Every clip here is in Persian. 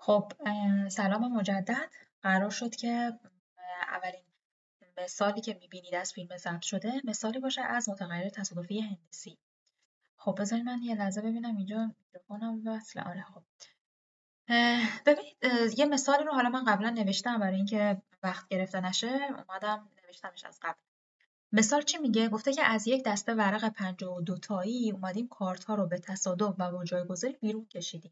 خب سلام مجدد. قرار شد که اولین مثالی که میبینید از فیلم ضبط شده مثالی باشه از متغیر تصادفی هندسی. خب بذارید من یه لحظه ببینم اینجا میکروفونم وصله. آره خب ببینید یه مثالی رو حالا من قبلا نوشتم برای اینکه وقت گرفته نشه اومدم نوشتمش از قبل. مثال چی میگه؟ گفته که از یک دسته ورق 52 تایی اومدیم کارت ها رو به تصادف و با جایگذاری بیرون کشیدیم.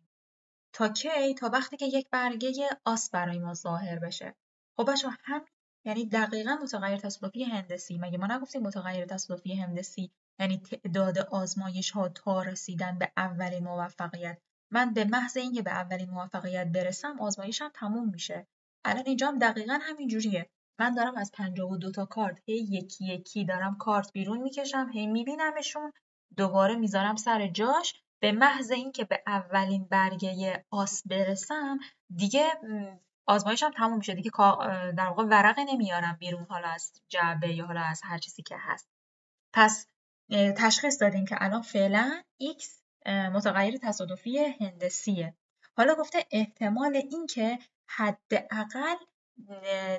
تا کی؟ تا وقتی که یک برگه آس برای ما ظاهر بشه. خب بچه‌ها همین یعنی دقیقاً متغیر تصادفی هندسی. مگه ما نگفتیم متغیر تصادفی هندسی یعنی تعداد آزمایش‌ها تا رسیدن به اولین موفقیت. من به محض اینکه به اولین موفقیت برسم آزمایشم تموم میشه. الان اینجا هم دقیقاً همین جوریه. من دارم از 52 تا کارت هی یکی یکی دارم کارت بیرون میکشم، هی میبینمشون، دوباره میذارم سر جاش. به محض اینکه به اولین برگه آس برسم دیگه آزمایشم تموم میشه دیگه. در واقع ورقه نمیارم بیرون، حالا از جعبه یا حالا از هر چیزی که هست. پس تشخیص دادیم که الان فعلا X متغیر تصادفی هندسیه. حالا گفته احتمال این که حداقل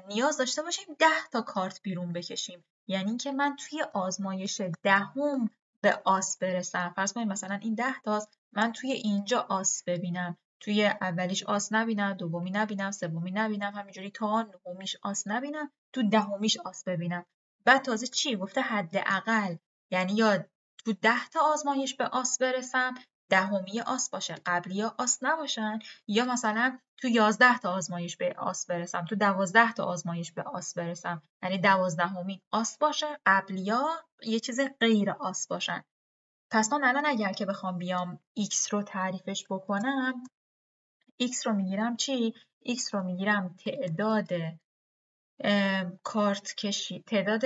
نیاز داشته باشیم 10 تا کارت بیرون بکشیم، یعنی که من توی آزمایش دهم به آس برسم. فرض کنید مثلا این 10 تاست، من توی اینجا آس ببینم، توی اولیش آس نبینم، دومی نبینم، سومی نبینم، همینجوری تا نهمیش آس نبینم، تو دهمیش آس ببینم. بعد تازه چی گفته؟ حداقل، یعنی یا تو 10 تا آزمایش به آس برسم، دهمی آس باشه، قبلی ها آس نباشن، یا مثلا تو 11 تا آزمایش به آس برسم، تو 12 تا آزمایش به آس برسم، یعنی 12مین آس باشه، قبلی ها یه چیز غیر آس باشن. پس من الان اگر که بخوام بیام X رو تعریفش بکنم، X رو میگیرم چی؟ X رو میگیرم تعداد تعداد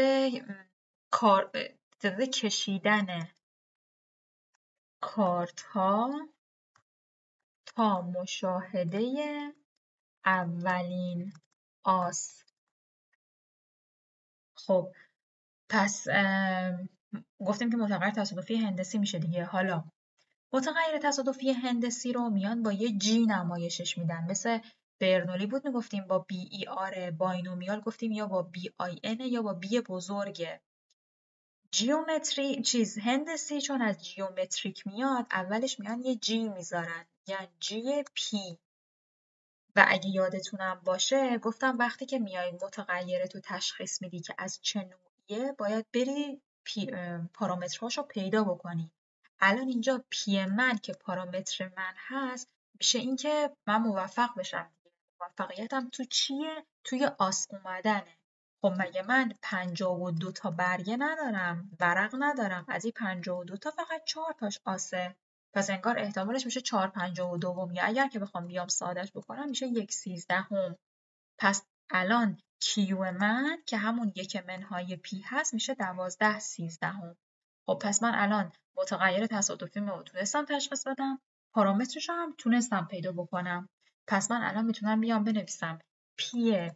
کشیدن کارت ها تا مشاهده اولین آس. خب پس گفتیم که متغیر تصادفی هندسی میشه دیگه. حالا متغیر تصادفی هندسی رو میان با یه جی نمایشش میدن، مثل برنولی بود میگفتیم با بی ای آر، باینومیال گفتیم یا با بی آی ان یا با بی بزرگه. جیومتری هندسی چون از جیومتریک میاد اولش میان یه جی میذارن، یعنی جی پی. و اگه یادتونم باشه گفتم وقتی که میای متغیر تو تشخیص میدی که از چه نوعیه باید بری پارامترهاشو پیدا بکنی. الان اینجا پی من که پارامتر من هست میشه این که من موفق بشم. موفقیتم تو چیه؟ توی آس اومدنه. خب مگه من 52 تا برگه ندارم، ورق ندارم، از این 52 تا فقط 4 تاش آسه. پس انگار احتمالش میشه 4/52، یا اگر که بخوام بیام سادهش بکنم میشه 1/13. پس الان کیو من که همون 1 پی هست میشه 12/13. خب پس من الان متغیر تصادفی رو تونستم تشخیص بدم، پارامترش هم تونستم پیدا بکنم. پس من الان میتونم بیام بنویسم پی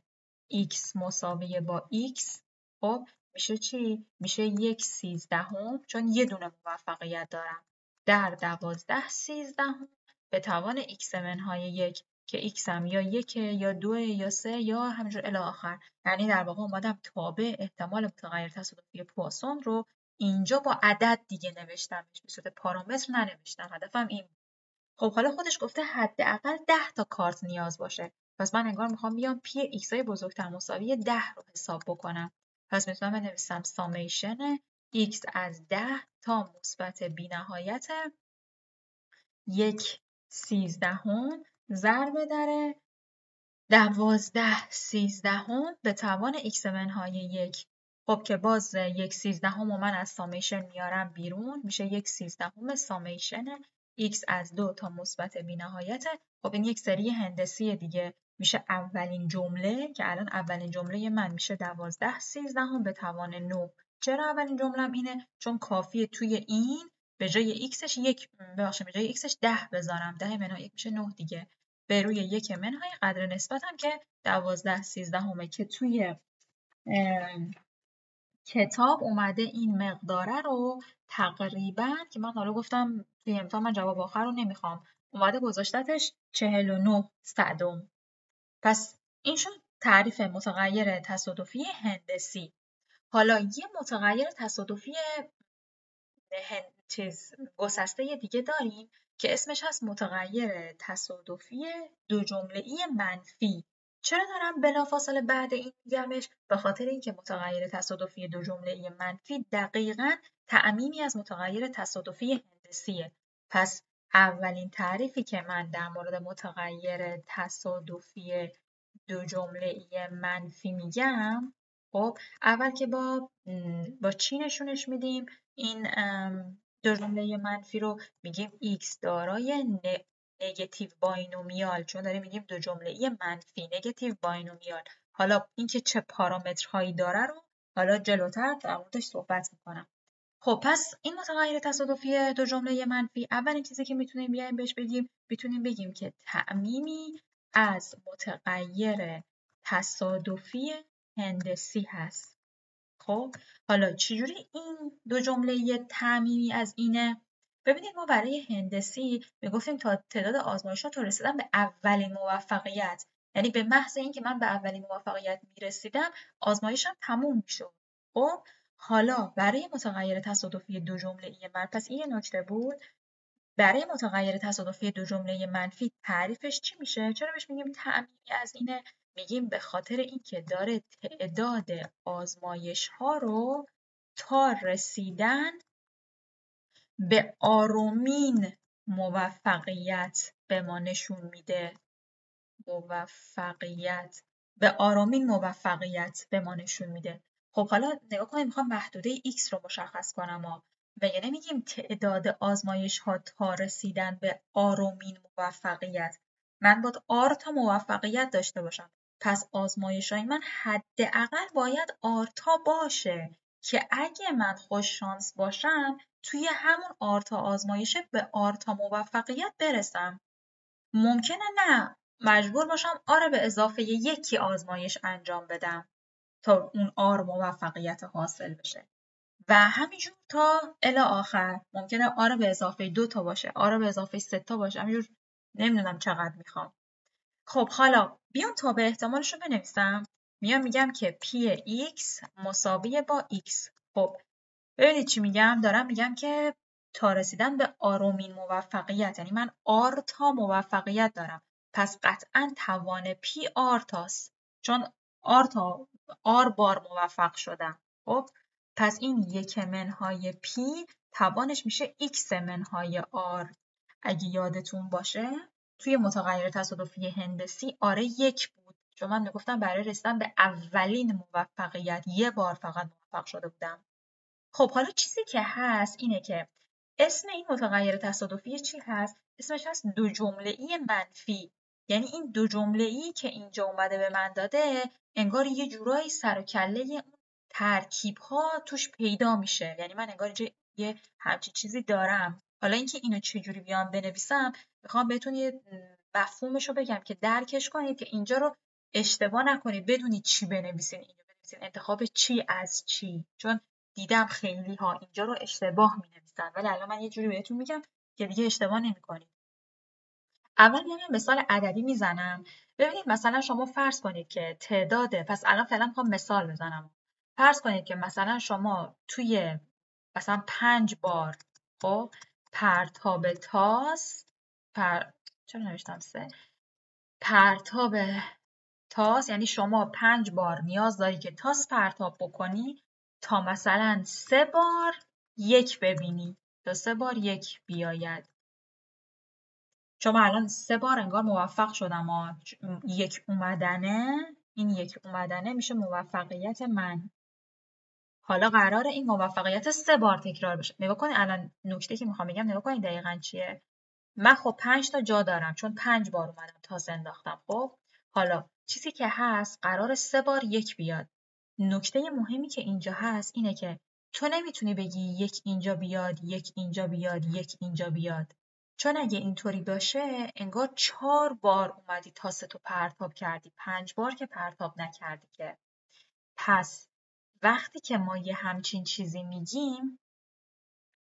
x مساوی با x. خب میشه چی؟ میشه 1/13 چون یه دونه موفقیت دارم در 12/13 به توان x منهای 1 که x هم یا 1 یا 2 یا 3 یا همینجور الی آخر. یعنی در واقع اومدم تابع احتمال متغیر تصادفی پواسون رو اینجا با عدد دیگه نوشتمش، به صورت پارامتر ننوشتم. هدفم این بود. خب حالا خودش گفته حداقل 10 تا کارت نیاز باشه. پس من انگار میخوام بیام پی ایکس های بزرگتر مساوی 10 رو حساب بکنم. پس میتونم بنویسم سامیشن x از 10 تا مثبت بی‌نهایت 1/13 ضرب در 12/13 به توان x منهای 1. خب که باز 1/13 رو من از سامیشن میارم بیرون، میشه 1/13 سامیشن x از 2 تا مثبت بی‌نهایت. خب این یک سری هندسی دیگه، میشه اولین جمله که الان اولین جمله من میشه 12/13 به توان 9. چرا اولین جملم اینه؟ چون کافیه توی این به جای xش به جای xش 10 بذارم. 10 منهای 1 میشه 9 دیگه. به روی 1 منهای قدر نسبتم که 12/13 که توی کتاب اومده این مقداره رو تقریبا، که من حالا گفتم توی امتحان من جواب آخر رو نمیخوام، اومده گذاشتتش 49 صدم. پس این شد تعریف متغیر تصادفی هندسی. حالا یه متغیر تصادفی گسسته دیگه داریم که اسمش هست متغیر تصادفی دو جمله‌ای منفی. چرا دارم بلافاصله بعد این میگمش؟ به خاطر اینکه متغیر تصادفی دو جمله‌ای منفی دقیقاً تعمیمی از متغیر تصادفی هندسیه. پس اولین تعریفی که من در مورد متغیر تصادفی دو جمله‌ای منفی میگم، خب اول که با چی نشونش میدیم؟ این دو جمله منفی رو میگیم x دارای نگتیو باینومیال، چون داریم میگیم دو جمله منفی نگتیو باینومیال. حالا اینکه چه پارامترهایی داره رو حالا جلوتر در موردش صحبت میکنم. خب پس این متغیر تصادفی دو جمله منفی، اولین چیزی که میتونیم بیایم بهش میتونیم بگیم که تعمیمی از متغیر تصادفی هندسی هست. خب حالا چجوری این دو جمله تعمیمی از اینه؟ ببینید ما برای هندسی میگفتیم تا تعداد آزمایشات تا رسیدن به اولین موفقیت، یعنی به محض اینکه من به اولین موفقیت میرسیدم آزمایشم تموم میشد. خب حالا برای متغیر تصادفی دو جمله منفی، پس این یه نکته بود. برای متغیر تصادفی دو جمله منفی تعریفش چی میشه؟ چرا بهش میگیم تعمیمی از اینه؟ میگیم به خاطر اینکه داره تعداد آزمایش ها رو تا رسیدن به آرومین موفقیت به ما نشون میده. به آرومین موفقیت به ما نشون میده. خب حالا نگاه کنید، میخوام محدوده x رو مشخص کنم مگه نمیگیم تعداد آزمایش ها تا رسیدن به آرومین موفقیت؟ من باید R تا موفقیت داشته باشم. پس آزمایش های من حداقل باید R تا باشه که اگه من خوش شانس باشم توی همون R تا آزمایشه به R تا موفقیت برسم. ممکنه نه مجبور باشم آره به اضافه یکی آزمایش انجام بدم تا اون آر موفقیت حاصل بشه و همینجور تا الی آخر. ممکنه آره به اضافه 2 تا باشه، آره به اضافه 3 تا باشه، همینجور نمیدونم چقدر میخوام. خب حالا بیام تا به احتمالش رو بنویسم. میگم که پی x مساوی با x. خب ببینید چی میگم؟ دارم میگم که تا رسیدن به آرومین موفقیت، یعنی من آر تا موفقیت دارم، پس قطعا توان پی آر تاست، چون آر بار موفق شدم. خب پس این یک منهای پی توانش میشه x منهای آر. اگه یادتون باشه توی متغیر تصادفی هندسی آره یک بود، چون من میگفتم برای رسیدن به اولین موفقیت یه بار فقط موفق شده بودم. خب حالا چیزی که هست اینه که اسم این متغیر تصادفی چی هست؟ اسمش هست دو جمله‌ای منفی. یعنی این دو جمله‌ای که اینجا اومده به من داده انگار یه جورایی سر و کله اون ترکیب‌ها توش پیدا میشه. یعنی من انگار اینجا یه همچین چیزی دارم. حالا اینکه اینو چجوری بیام بنویسم، میخوام بهتون یه مفهومش رو بگم که درکش کنید که اینجا رو اشتباه نکنید، بدونید چی بنویسین. اینو بنویسین انتخاب چی از چی، چون دیدم خیلی ها اینجا رو اشتباه می نویسن، ولی الان من یه جوری بهتون میگم که دیگه اشتباه نمی کنید. اول میام مثال عددی میزنم. ببینید مثلا شما فرض کنید که تعداد، پس الان فعلا میخوام مثال بزنم. فرض کنید که مثلا شما توی مثلا 5 بار خب پرتاب تاس چرا نوشتم 3 پرتاب تاس، یعنی شما 5 بار نیاز داری که تاس پرتاب بکنی تا مثلا 3 بار یک ببینی، تا 3 بار یک بیاید. شما الان 3 بار انگار موفق شدم یک اومدنه، این یک اومدنه میشه موفقیت من. حالا قرار این موفقیت 3 بار تکرار بشه. نگاه کنید الان نکته که میخوام بگم، نگاه کنید دقیقاً چیه. من خب 5 تا جا دارم چون 5 بار اومدم تاس انداختم. خب حالا چیزی که هست قرار 3 بار یک بیاد. نکته مهمی که اینجا هست اینه که تو نمیتونی بگی یک اینجا بیاد، یک اینجا بیاد، یک اینجا بیاد. چون اگه اینطوری باشه انگار 4 بار اومدی تاستو پرتاب کردی، 5 بار که پرتاب نکردی که. پس وقتی که ما یه همچین چیزی میگیم،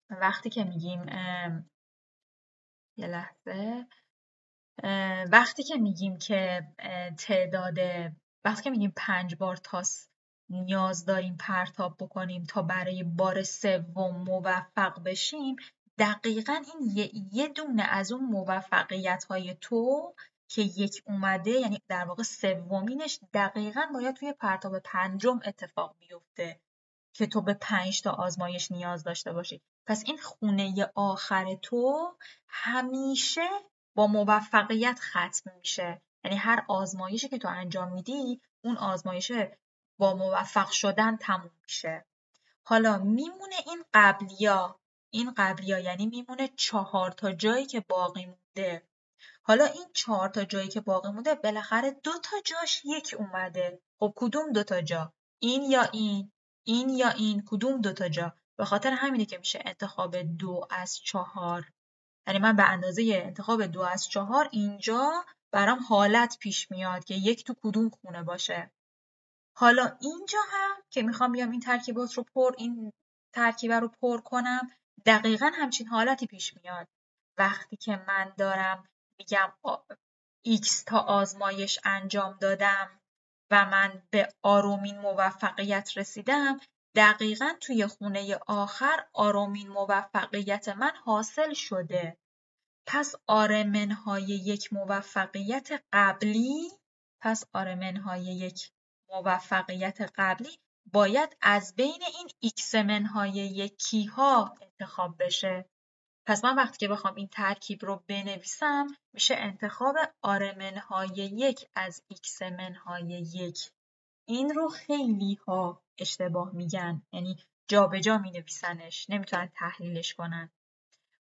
وقتی که میگیم یه لحظه. وقتی که میگیم که وقتی که میگیم 5 بار تاس نیاز داریم پرتاب بکنیم تا برای بار سوم موفق بشیم، دقیقا این یه دونه از اون موفقیت های تو که یک اومده، یعنی در واقع سومینش دقیقا باید توی پرتاب پنجم اتفاق بیفته که تو به 5 تا آزمایش نیاز داشته باشی. پس این خونه آخر تو همیشه با موفقیت ختم میشه. یعنی هر آزمایشی که تو انجام میدی، اون آزمایشه با موفق شدن تموم میشه. حالا میمونه این قبلیا یعنی میمونه 4 تا جایی که باقی مونده. حالا این 4 تا جایی که باقی مونده بالاخره 2 تا جاش یک اومده. خب کدوم 2 تا جا؟ این یا این یا این، کدوم 2 تا جا؟ به خاطر همینه که میشه انتخاب 2 از 4. یعنی من به اندازه انتخاب 2 از 4 اینجا برام حالت پیش میاد که یک تو کدوم خونه باشه. حالا اینجا هم که میخوام بیام این ترکیبه رو پر کنم، دقیقا همچین حالتی پیش میاد. وقتی که من دارم میگم X تا آزمایش انجام دادم و من به آرومین موفقیت رسیدم، دقیقا توی خونه آخر آرومین موفقیت من حاصل شده. پس آرمنهای یک موفقیت قبلی باید از بین این ایکس منهای یکی ها انتخاب بشه. پس من وقتی که بخوام این ترکیب رو بنویسم، میشه انتخاب آرمنهای یک از ایکس منهای یک. این رو خیلی ها اشتباه میگن، یعنی جابجا می نویسنش، نمیتونن تحلیلش کنن.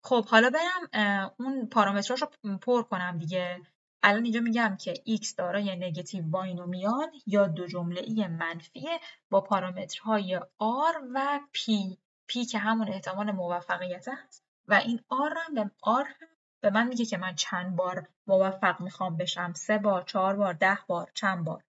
خب حالا برم اون پارامتراشو پر کنم دیگه. الان اینجا میگم که x دارای نگتیو باینومیال یا دو جمله‌ای منفیه با پارامترهای r و p که همون احتمال موفقیت هست و این r هم به من میگه که من چند بار موفق میخوام بشم، 3 بار، 4 بار، 10 بار، چند بار.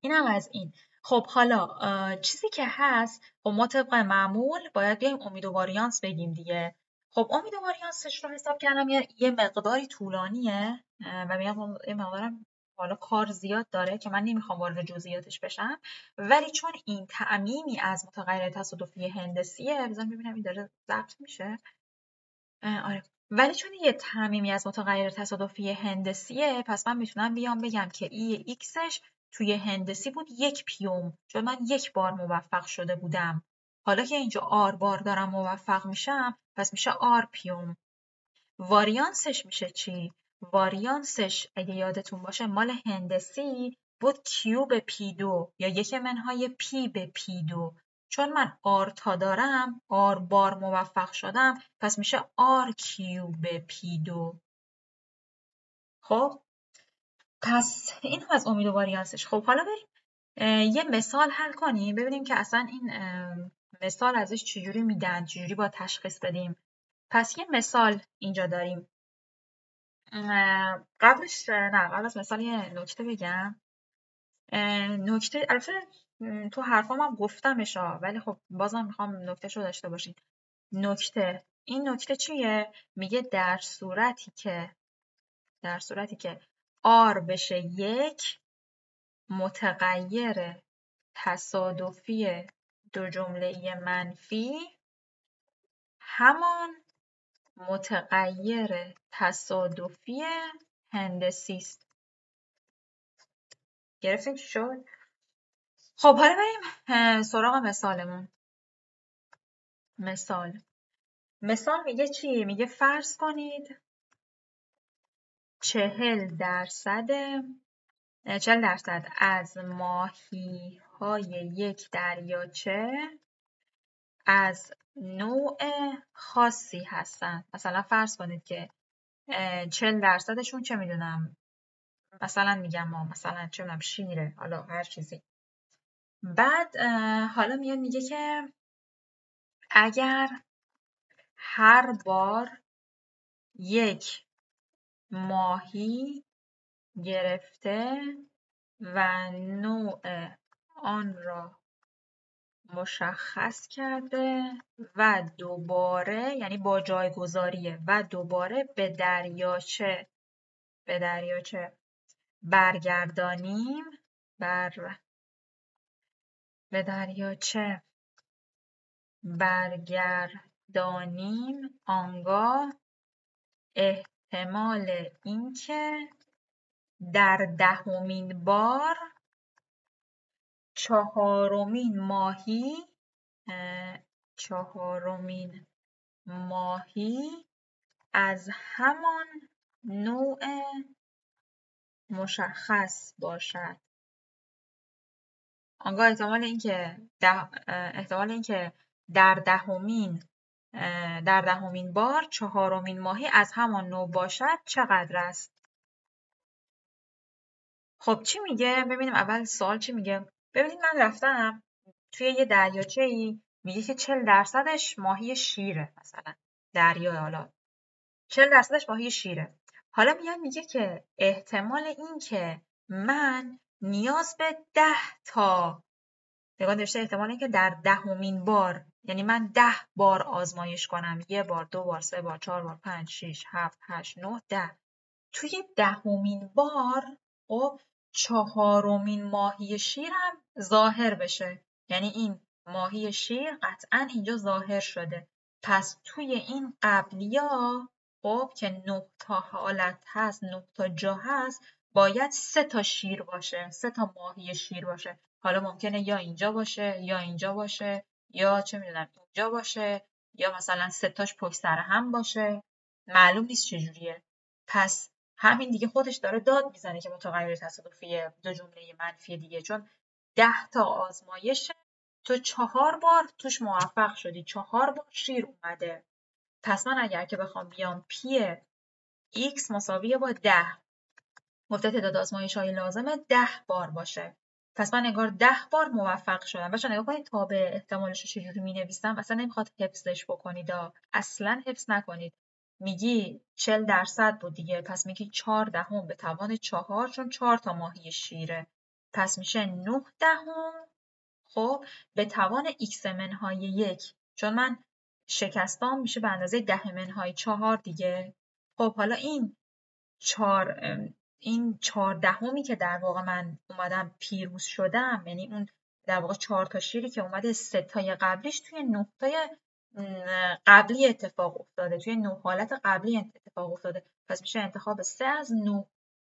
اینم از این. خب حالا چیزی که هست، خب ما طبق معمول باید بیایم امید و واریانس بگیم دیگه. خب امید و واریانسش رو حساب کردم یه مقداری طولانیه و میگم یه مقدارم حالا کار زیاد داره که من نمیخوام وارد جزئیاتش بشم، ولی چون این تعمیمی از متغیر تصادفی هندسیه، بذارم ببینم این داره ضبط میشه. آره. ولی چون یه تعمیمی از متغیر تصادفی هندسیه، پس من میتونم بیام بگم که ای ایکسش توی هندسی بود 1 پیوم، چون من 1 بار موفق شده بودم. حالا که اینجا آر بار دارم موفق میشم، پس میشه آر پیوم. واریانسش میشه چی؟ واریانسش اگه یادتون باشه مال هندسی بود کیو به پی 2 یا 1 منهای پی به پی 2. چون من آر تا دارم، آر بار موفق شدم، پس میشه آر کیو به پی 2. خب پس این هم از امید و واریانسش. خب حالا بریم یه مثال حل کنیم ببینیم که اصلا این مثال ازش چجوری میدن، چجوری با تشخیص بدیم. پس یه مثال اینجا داریم. قبل از مثال یه نکته بگم. نکته البته تو حرفام هم گفتمش ولی خب بازم میخوام نکتهشو داشته باشین. این نکته چیه؟ میگه در صورتی که R بشه 1 متغیر تصادفی دو جمله‌ای منفی همان متغیر تصادفی هندسی است. گرفتیم چی شد؟ خب حالا بریم سراغ مثالمون. مثال میگه چی؟ میگه فرض کنید 40% از ماهی‌های یک دریاچه از نوع خاصی هستن. مثلا فرض کنید که 40%شون چه میدونم، مثلا میگم مثلا چه میدونم شیره، حالا هر چیزی. بعد حالا میگه که اگر هر بار یک ماهی گرفته و نوع آن را مشخص کرده و دوباره، یعنی با جایگذاریه و دوباره به دریاچه برگردانیم به دریاچه برگردانیم آنگاه احتمال اینکه در 10مین بار چهارمین ماهی از همان نوع مشخص باشد. آنگاه احتمال اینکه در دهمین بار چهارمین ماهی از همان نوع باشد چقدر است؟ خب چی میگه؟ ببینیم اول سوال چی میگه. ببینید من رفتم توی یه دریاچه‌ای، میگه که 40% ماهی شیره، مثلا دریا، حالا 40% ماهی شیره. حالا میگه که احتمال این که من نیاز به 10 تا، نگاه نوشته احتمال این که در 10مین بار، یعنی من 10 بار آزمایش کنم، 1 بار، 2 بار، 3 بار، 4 بار، 5، 6، 7، 8، 9، 10. توی 10مین بار خب چهارمین ماهی شیر هم ظاهر بشه، یعنی این ماهی شیر قطعا اینجا ظاهر شده. پس توی این قبلیا خب که 9 تا حالت هست، 9 تا جا هست، باید 3 تا شیر باشه، 3 تا ماهی شیر باشه. حالا ممکنه یا اینجا باشه یا اینجا باشه یا چه میدونم اینجا باشه یا مثلا 3 تاش پشت سر هم باشه، معلوم نیست چجوریه. پس همین دیگه خودش داره داد میزنه که متغیر تصادفی دو جمله منفی دیگه، چون 10 تا آزمایشه، تو 4 بار توش موفق شدی، 4 بار شیر اومده. پس من اگر که بخوام بیام پی x مساویه با 10، گفته تعداد آزمایش‌های لازمه 10 بار باشه. پس من انگار 10 بار موفق شدم. بچه‌ها نگاه کنید تابع احتمالش رو چجوری می‌نویسم. اصلا نمیخواد حفظش بکنید، اصلا حفظ نکنید. میگی 40% بود دیگه، پس میگی 4 به توان 4، چون 4 تا ماهی شیره، پس میشه 9 دهم خب به توان x منهای 1، چون من شکستام میشه به اندازه 10 منهای 4 دیگه. خب حالا این 14 که در واقع من اومدم پیروز شدم، یعنی اون در واقع 4 تا شیری که اومده 3 تای قبلیش توی 9 تای قبلی اتفاق افتاده، توی 9 حالت قبلی اتفاق افتاده، پس میشه انتخاب 3 از 9،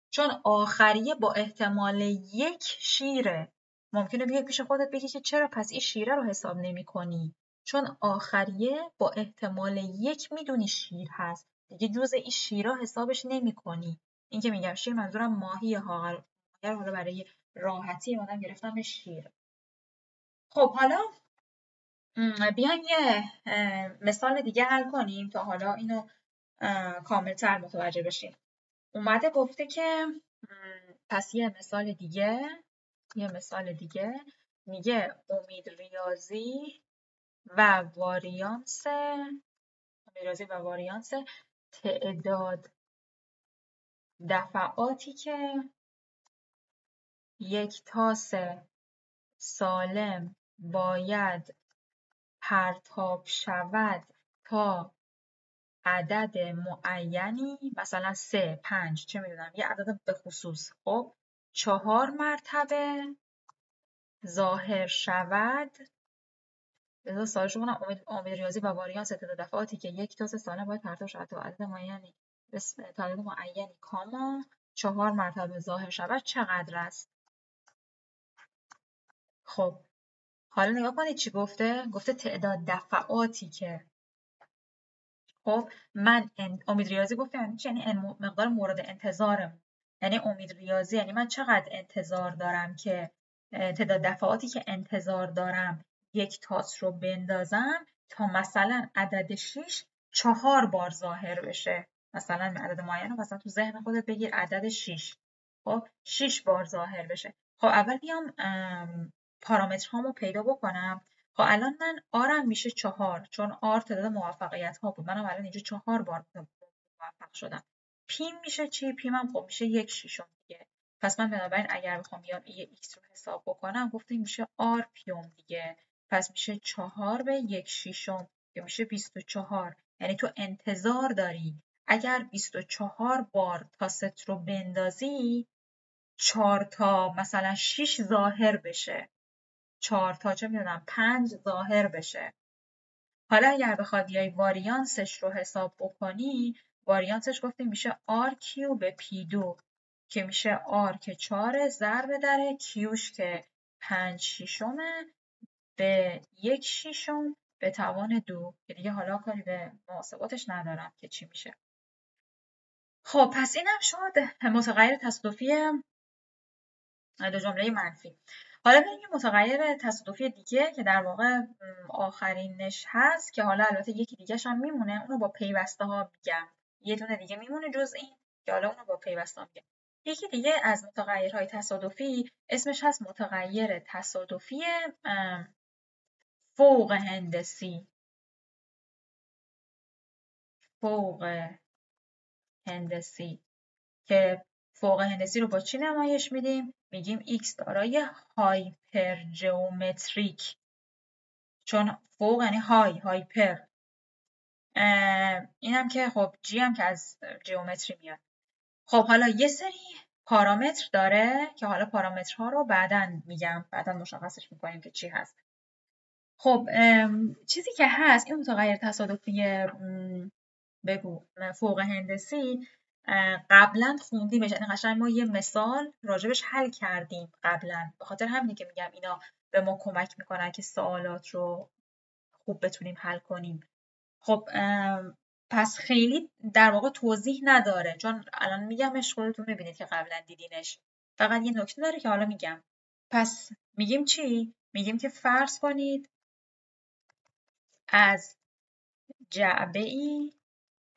چون آخریه با احتمال 1 شیره. ممکنه بیای پیش خودت بگی که چرا پس این شیره رو حساب نمی کنی؟ چون آخریه با احتمال 1 میدونی شیر هست دیگه، جز این شیرا حسابش نمی کنی. این که میگم شیر منظورم ماهی ها، حالا برای راحتی مادم گرفتم شیر. خب حالا بیایم یه مثال دیگه حل کنیم تا حالا اینو کاملتر متوجه بشیم. اومده گفته که پس یه مثال دیگه میگه امید ریاضی و واریانس تعداد دفعاتی که یک تاس سالم باید پرتاب شود تا عدد معینی، مثلا 3، 5، چه میدونم یه عدد به خصوص، خب 4 مرتبه ظاهر شود. بذار سوالشو کنم. امید ریاضی و واریانس تعداد دفعاتی که یک تاس سالم باید پرتاب شود تا عدد معینی کاما 4 مرتبه ظاهر شود چقدر است؟ خب حالا نگاه کنید چی گفته؟ گفته تعداد دفعاتی که، خب من امید ریاضی گفتم یعنی مقدار مورد انتظارم، یعنی امید ریاضی یعنی من چقدر انتظار دارم که تعداد دفعاتی که انتظار دارم یک تاس رو بندازم تا مثلا عدد 6 4 بار ظاهر بشه. مثلا عدد معین رو مثلا تو ذهن خودت بگیر عدد 6، خب 6 بار ظاهر بشه. خب اول بیام پارامترهامو پیدا بکنم. خب الان من آرم میشه 4، چون آر تعداد موفقیت ها بود، منم الان اینجا 4 بار موفق شدم. پیم میشه چی؟ پیمم خب میشه 1/6 دیگه. پس من بنابراین اگر بخوام بیام یه ایکس رو حساب بکنم، گفتیم میشه آر پیوم دیگه. پس میشه 4/1/6 که میشه 24. یعنی تو انتظار داری اگر 24 بار تاست رو بندازی 4 تا مثلا 6 ظاهر بشه، 4 تا چه میدونم 5 ظاهر بشه. حالا اگر بخواد واریانسش رو حساب بکنی، واریانسش گفتیم میشه R³ به P2 که میشه R که 4 ضرب در Qش که 5/6 به 1/6 به توان 2 که دیگه حالا کاری به محاسباتش ندارم که چی میشه. خب پس اینم شد متغیر تصادفی دو جمله منفی. حالا بریم یه متغیر تصادفی دیگه که در واقع آخرینش هست که حالا البته یکی دیگه‌ش هم میمونه، اونو با پیوسته ها میگم. یه دونه دیگه میمونه جز این که حالا اونو با پیوسته ها میگم. یکی دیگه از متغیرهای تصادفی اسمش هست متغیر تصادفی فوق هندسی. فوق هندسی که فوق هندسی رو با چی نمایش میدیم؟ میگیم x دارای هایپرژئومتریک، چون فوق یعنی هایپر. اینم که خب g هم که از جئومتری میاد. خب حالا یه سری پارامتر داره که حالا پارامترها رو بعداً میگم، بعداً مشخصش میکنیم که چی هست. خب چیزی که هست این متغیر تصادفی بگو فوق هندسی قبلا خوندیمش، یعنی قشنگ ما یه مثال راجبش حل کردیم قبلا، به خاطر همینه که میگم اینا به ما کمک میکنن که سوالات رو خوب بتونیم حل کنیم. خب پس خیلی در واقع توضیح نداره، چون الان میگمش خودتون میبینید که قبلا دیدینش. فقط یه نکته داره که حالا میگم. پس میگیم چی؟ میگیم که فرض کنید از جعبه‌ای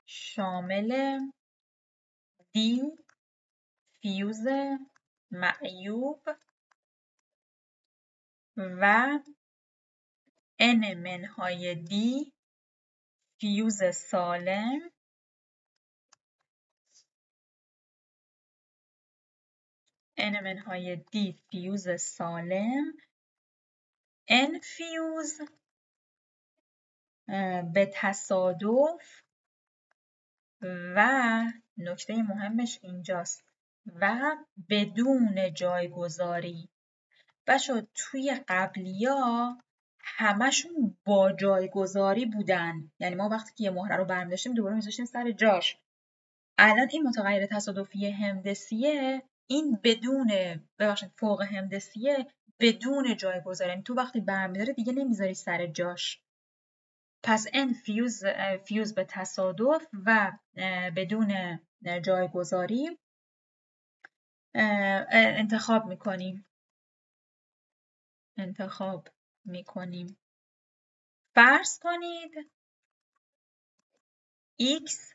شامل دی فیوز معیوب و n منهای دی فیوز سالم n منهای دی فیوز سالم n فیوز به تصادف و نکته مهمش اینجاست و بدون جایگذاری. بچه‌ها توی قبلیا همشون با جایگذاری بودن، یعنی ما وقتی که یه مهره رو برمی‌داشتیم دوباره می‌ذاشتیم سر جاش. الان این متغیر تصادفی هندسیه، این ببخشید فوق هندسیه بدون جایگذاری، یعنی تو وقتی برمی‌داری دیگه نمیذاری سر جاش. پس n فیوز به تصادف و بدون جایگذاری انتخاب میکنیم. فرض کنید x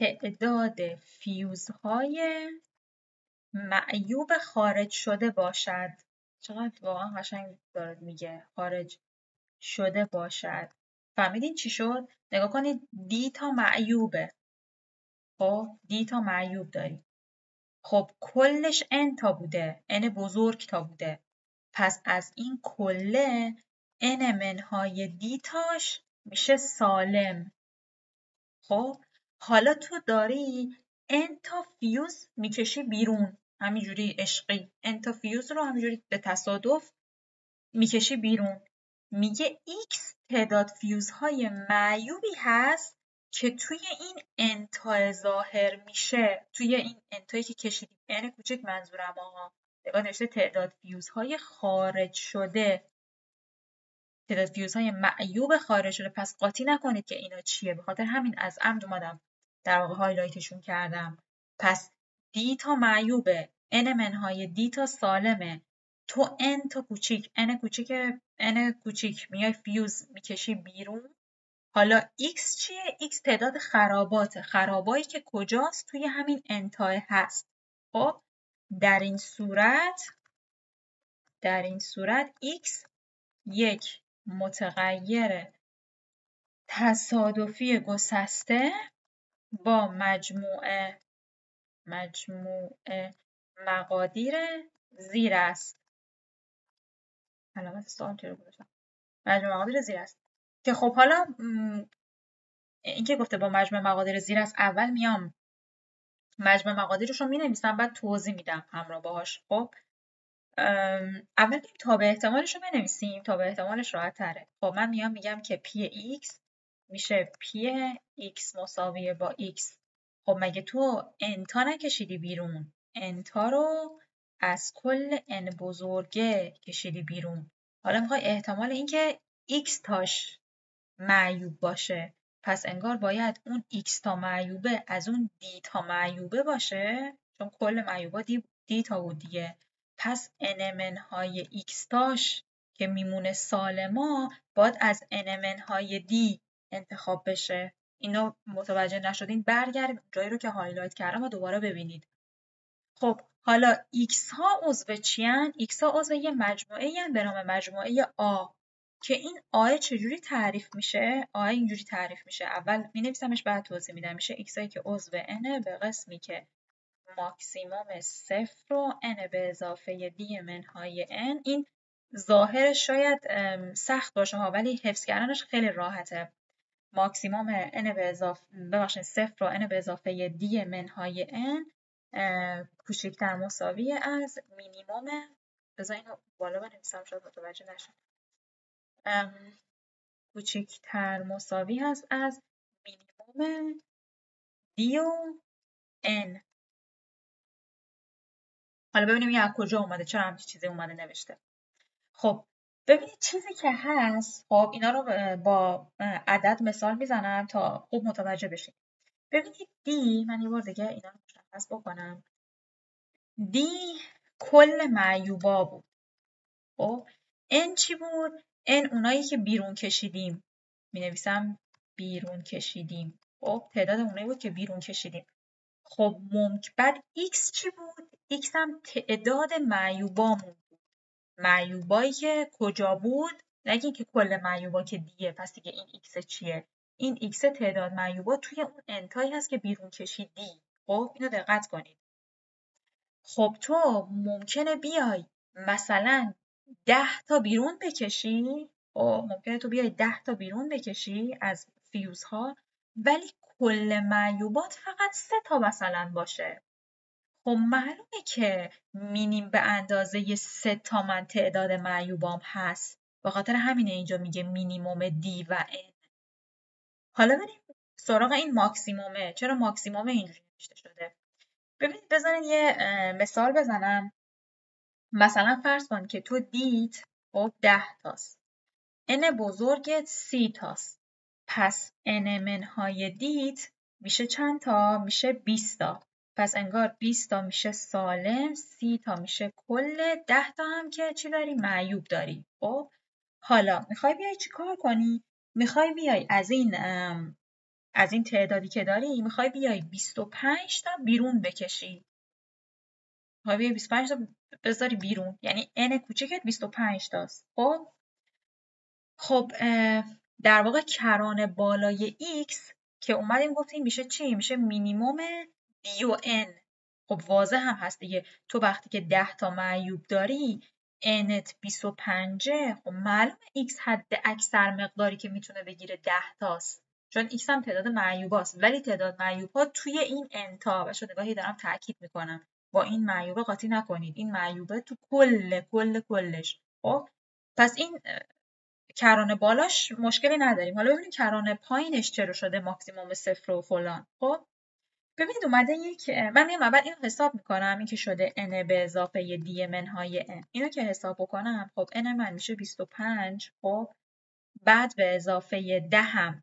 تعداد فیوزهای معیوب خارج شده باشد. چقدر واقعا قشنگ داره میگه خارج شده باشد. فهمیدین چی شد؟ نگاه کنید دی تا معیوبه. خب دی تا معیوب داریم. خب کلش n تا بوده، n بزرگ تا بوده. پس از این کله n منهای دی تاش میشه سالم. خب حالا تو داری n تا فیوز میکشی بیرون، همینجوری عشقی n تا فیوز رو همینجوری به تصادف میکشی بیرون. میگه x تعداد فیوزهای معیوبی هست که توی این n تا ظاهر میشه، توی این n تایی که کشیدیم n کوچک منظورم نگاه نوشته تعداد فیوزهای خارج شده، تعداد فیوزهای معیوب خارج شده. پس قاطی نکنید که اینا چیه، به خاطر همین از عمد اومدم در واقع هایلایتشون کردم. پس دی تا معیوبه، n منهای دی تا سالمه، تو n تا کوچیک n کوچیک میای فیوز میکشی بیرون. حالا x چیه؟ x تعداد خرابایی که کجاست؟ توی همین n تا هست. خب در این صورت x یک متغیر تصادفی گسسته با مجموع مقادیر زیر است. علامت سوال چرا گذاشتم؟ مجموع مقادیر زیر است که خب حالا این که گفته با مجموع مقادیر زیر است، اول میام مجموع مقادیرش رو مینویسم، بعد توضیح میدم همراه باهاش. خب اول تابع احتمالش رو بنویسیم، تابع احتمالش راحت تره. خب من میام میگم که پی x میشه پی x مساویه با x. خب مگه تو انتا نکشیدی بیرون؟ انتا رو از کل n بزرگه کشیدی بیرون. حالا میخوای احتمال اینکه x تاش معیوب باشه، پس انگار باید اون x تا معیوبه از اون d تا معیوبه باشه، چون کل معیوبا d تا بود دیگه. پس n های x تاش که میمونه سالما باید از n های d انتخاب بشه. اینو متوجه نشدین برگردید جایی رو که هایلایت کردم و دوباره ببینید. خب حالا x ها عضو چی ان؟ x ها عضو یه مجموعه ان به نام مجموعه آ که این آ چجوری تعریف میشه؟ آ اینجوری تعریف میشه. اول مینویسمش بعد توضیح میدم. میشه x هایی که عضو n به قسمی که ماکسیموم صفر و n به اضافه دی منهای n. این ظاهرش شاید سخت باشه ها، ولی حفظ کردنش خیلی راحته. ماکسیموم n به اضافه صفر و n به اضافه دی منهای n کوچکتر مساوی از مینیموم. بذار اینو بالا بنویسم شاید متوجه نشم. کوچکتر مساوی هست از مینیموم دی و n. حالا ببینیم این از کجا اومده، چرا همچین چیزی اومده نوشته. خب ببینید چیزی که هست، خب اینا رو با عدد مثال میزنم تا خوب متوجه بشید. ببینید دی، من یه بار دیگه اینا رو مشخص بکنم. دی کل معیوبا بود. خب n چی بود؟ n اونایی که بیرون کشیدیم. می نویسم بیرون کشیدیم. خب تعداد اونایی بود که بیرون کشیدیم. خب بعد x چی بود؟ x هم تعداد معیوبامون بود. معیوبایی که کجا بود؟ نگین که کل معیوبا که دیه، پس دیگه این x چیه؟ این x تعداد معیوبا توی اون انتایی هست که بیرون کشیدی. خب اینو دقت کنید. خب تو ممکنه بیای مثلا 10 تا بیرون بکشی. خب ممکنه تو بیای 10 تا بیرون بکشی از فیوزها، ولی کل معیوبات فقط 3 تا مثلا باشه. خب معلومه که مینیم به اندازه 3 تا من تعداد معیوبام هست. به خاطر همینه اینجا میگه مینیموم دی و ان. حالا بریم سراغ این ماکسیمومه. چرا ماکسیمومه اینجوری نوشته شده؟ ببینید بزنید یه مثال بزنم. مثلا فرض کن که تو دیت خب 10 تاست. n بزرگت 30 تاست. پس n منهای دیت میشه چند تا؟ میشه 20 تا. پس انگار 20 تا میشه سالم، 30 تا میشه کل، 10 تا هم که چی داری؟ معیوب داری. خب حالا میخوای بیای چی کار کنی؟ میخوای بیای از این تعدادی که داری میخوای بیای 25 تا بیرون بکشی. میخوای بیای 25 تا بذاری بیرون، یعنی n کوچکت 25 تاست. خب در واقع کرانه بالای x که اومدیم گفتیم میشه چی؟ میشه مینیموم دی و n. خب واضح هم هست دیگه. تو وقتی که 10 تا معیوب داری nت 25، خب معلومه x حد اکثر مقداری که میتونه بگیره 10 تاست، چون x هم تعداد معیوباست، ولی تعداد معیوب‌ها توی این n تا. و شده گاهی دارم تاکید میکنم با این معیوبه قاطی نکنید، این معیوبه تو کلش. خب پس این کرانه بالاش مشکلی نداریم. حالا ببینیم کرانه پایینش چرا شده ماکسیموم صفر و فلان. خب ببینید اومده من میام اول اینو حساب میکنم، این که شده n به اضافه دی منهای n. اینو که حساب بکنم خب n من میشه 25. خب بعد به اضافه 10 هم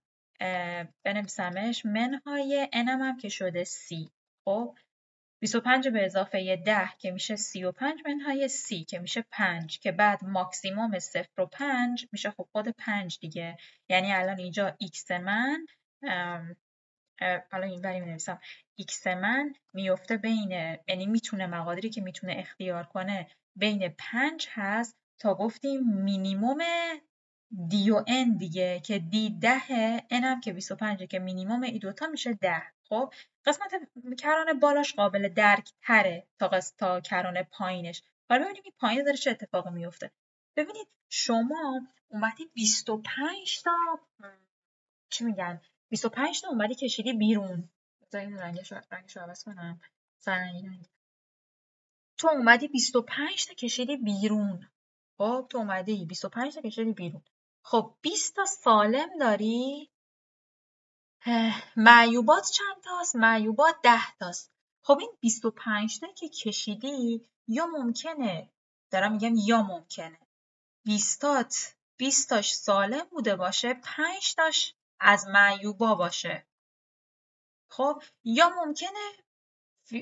بنویسمش منهای n هم که شده 30. خب 25 به اضافه 10 که میشه 35 منهای 30 که میشه 5 که بعد ماکسیموم 0 و 5 میشه خب خود 5 دیگه. یعنی الان اینجا x من حالا این بری می‌نویسم x من میفته بین، یعنی میتونه مقادیری که میتونه اختیار کنه بین 5 هست تا گفتیم مینیموم دی و n دیگه که دی 10 n هم که 25 که مینیموم ای دوتا میشه 10. خب قسمت کرانه بالاش قابل درک تره تا کرانه پایینش. حالا ببینیم این پایین داره چه اتفاقی میفته. ببینید شما اومدی 25 تا چی میگن 25 تا اومدی کشیدی بیرون. بذار این رنگش رو عوض کنم. تو اومدی 25 تا کشیدی بیرون. خب تو اومدی 25 تا کشیدی بیرون. خب 20 تا سالم داری. معیوبات چند تاست؟ معیوبات 10 تاست. خب این 25 تا که کشیدی یا ممکنه، دارم میگم یا ممکنه 20 تاش سالم بوده باشه، 5 تاش از معیوبا باشه. خب یا ممکنه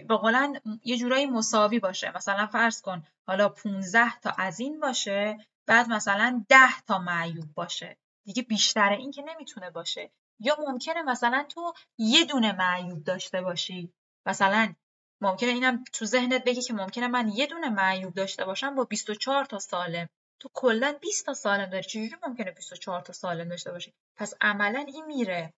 به قولن یه جورایی مساوی باشه. مثلا فرض کن حالا 15 تا از این باشه، بعد مثلا 10 تا معیوب باشه. دیگه بیشتر این که نمیتونه باشه. یا ممکنه مثلا تو یه دونه معیوب داشته باشی. مثلا ممکنه اینم تو ذهنت بگی که ممکنه من یه دونه معیوب داشته باشم با 24 تا سالم. تو کلا 20 تا سالم داری. چجوری ممکنه 24 تا سالم داشته باشی؟ پس عملا این میره.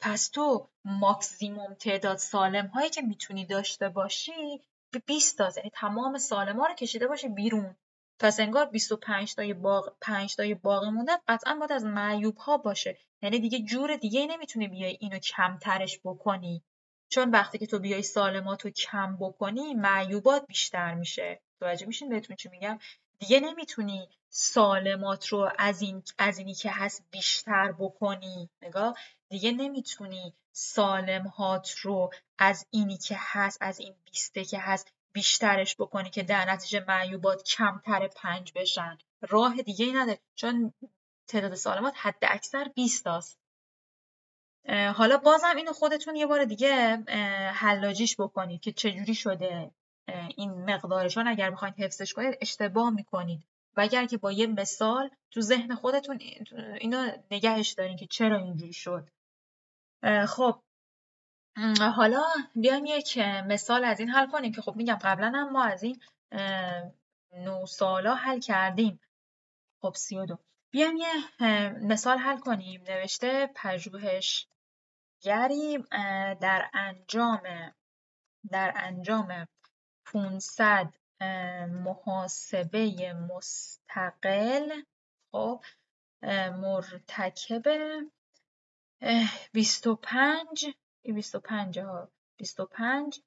پس تو ماکسیموم تعداد سالم هایی که میتونی داشته باشی به 20 تا، یعنی تمام سالم ها رو کشیده باشی بیرون. پس انگار 25 تای 5 تای باقی مونده قطعا باید از معیوب ها باشه. یعنی دیگه جور دیگه نمیتونی بیای اینو کمترش بکنی. چون وقتی که تو بیای سالماتو کم بکنی معیوبات بیشتر میشه. متوجه میشین بهتون چی میگم؟ دیگه نمیتونی سالمات رو از اینی که هست بیشتر بکنی. نگاه، دیگه نمیتونی سالم‌هات رو از اینی که هست، از این 20 که هست بیشترش بکنی که در نتیجه معیوبات کمتر 5 بشن. راه دیگه ای نداره چون تعداد سالمات حد اکثر 20 تاست. حالا بازم اینو خودتون یه بار دیگه حلاجیش بکنید که چجوری شده این مقدارشان. اگر بخواید حفظش کنید اشتباه میکنید و اگر که با یه مثال تو ذهن خودتون اینو نگهش دارین که چرا اینجوری شد. خب حالا بیایم یک مثال از این حل کنیم که خب میگم قبلا هم ما از این 9 سالا حل کردیم. خب 32. بیایم یه مثال حل کنیم. نوشته پژوهشگری در انجام 500 محاسبه مستقل خب مرتکب 25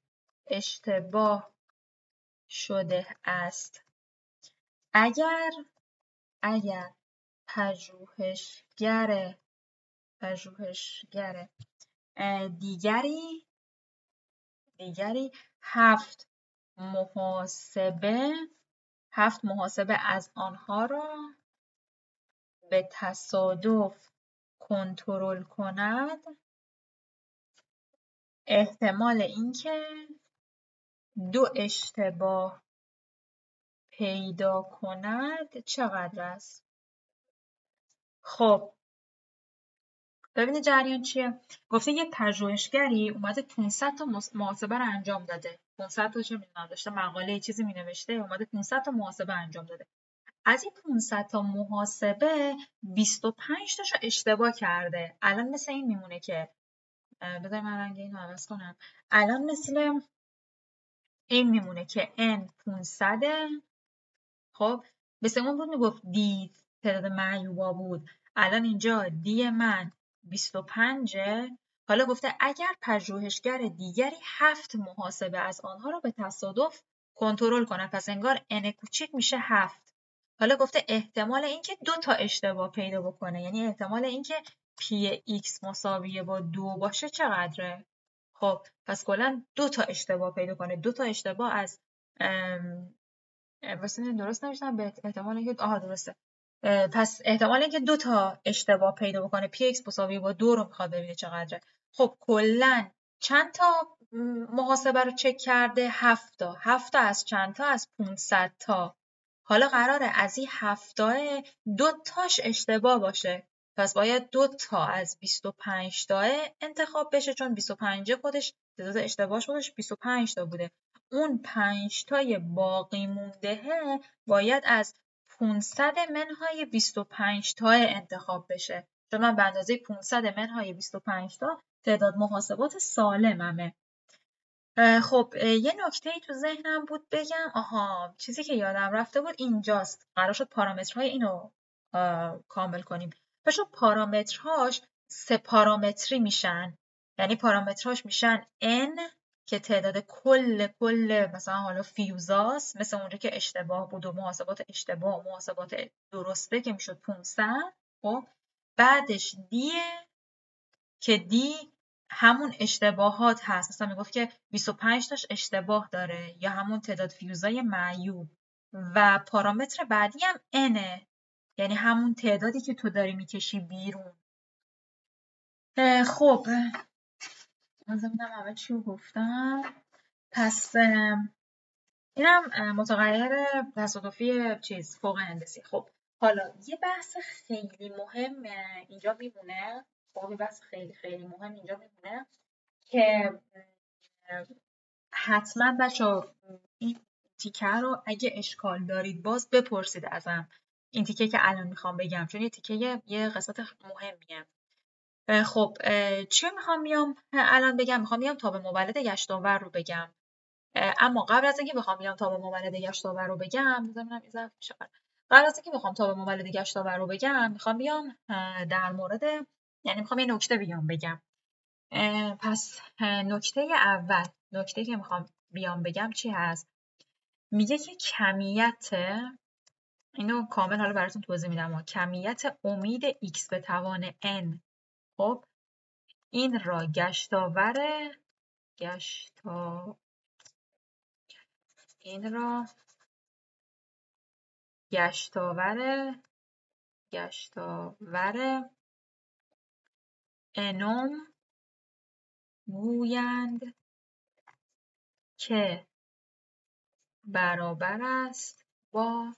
اشتباه شده است. اگر پژوهشگر دیگری 7 محاسبه از آنها را به تصادف کنترل کند، احتمال اینکه 2 اشتباه پیدا کند چقدر است؟ خب ببینید جریان چیه؟ گفته یه پژوهشگری اومده 500 تا محاسبه رو انجام داده. 500 تا چه میدونم داشته مقاله چیزی مینوشته، اومده 500 تا محاسبه انجام داده. از این 500 تا محاسبه 25 تاشو اشتباه کرده. الان مثل این میمونه که بذار من رنگ اینو عوض کنم. الان مثل این میمونه که n 500 خب مثل اون بود میگفت دی تعداد معیوبا بود. الان اینجا دی من 25. حالا گفته اگر پژوهشگر دیگری 7 محاسبه از آنها را به تصادف کنترل کنه، پس انگار n کوچیک میشه 7. حالا گفته احتمال اینکه 2 تا اشتباه پیدا بکنه، یعنی احتمال اینکه پی x مساویه با 2 باشه چقدره؟ خب پس کلا 2 تا اشتباه پیدا کنه. 2 تا اشتباه از واسه درست نوشتم به احتمال اینکه درسته. پس احتمال اینکه 2 تا اشتباه پیدا بکنه پی x مساوی با 2 رو میخواد ببینه چقدره. خب کلا چند تا محاسبه رو چک کرده؟ 7 تا. 7 تا از چند تا؟ از 500 تا. حالا قراره از این 7 تا 2 تاش اشتباه باشه. پس باید 2 تا از 25 تا انتخاب بشه چون 25 خودش تعداد اشتباهش خودش 25 تا بوده. اون 5 تای باقی مونده باید از 500 منهای 25 تا انتخاب بشه. چون من به اندازه 500 منهای 25 تا تعداد محاسبات سالممه. خب یه نکته ای تو ذهنم بود بگم. آها، چیزی که یادم رفته بود اینجاست. قرار شد پارامترهای اینو کامل کنیم. بچه پارامترهاش 3 پارامتری میشن. یعنی پارامترهاش میشن n که تعداد کل مثلا حالا فیوزاست، مثل اونجا که اشتباه بود و محاسبات اشتباه و محاسبات درسته که میشد 500. خب بعدش دیه که دی همون اشتباهات هست. مثلا میگفت که 25 تاش اشتباه داره یا همون تعداد فیوزای معیوب. و پارامتر بعدی هم n، یعنی همون تعدادی که تو داری میکشی بیرون. خب من ببینم همه چی رو گفتم. پس اینم متغیر تصادفی چیز فوق هندسی. خب حالا یه بحث خیلی مهم اینجا میمونه. خب یه بحث خیلی مهم اینجا میمونه که حتما بچه‌ها این تیکه رو اگه اشکال دارید باز بپرسید ازم. این تیکه که الان میخوام بگم، چون یه قسمت مهمیه. خب چی میخوام بیام الان بگم؟ میخوام بیام تاب مولد گشتاور رو بگم. اما قبل از اینکه بخوام بیام تاب مولد گشتاور رو بگم، قبل از اینکه بخوام تاب مولد گشتاور رو بگم، میخوام بیام در مورد، یعنی میخوام یه نکته بگم. پس نکته که میخوام بیام بگم چی هست؟ میگه که کمیت، اینو کامل حالا براتون توضیح میدم، کمیت امید x به توان n، خب این را گشتاور انوم گویند که برابر است با،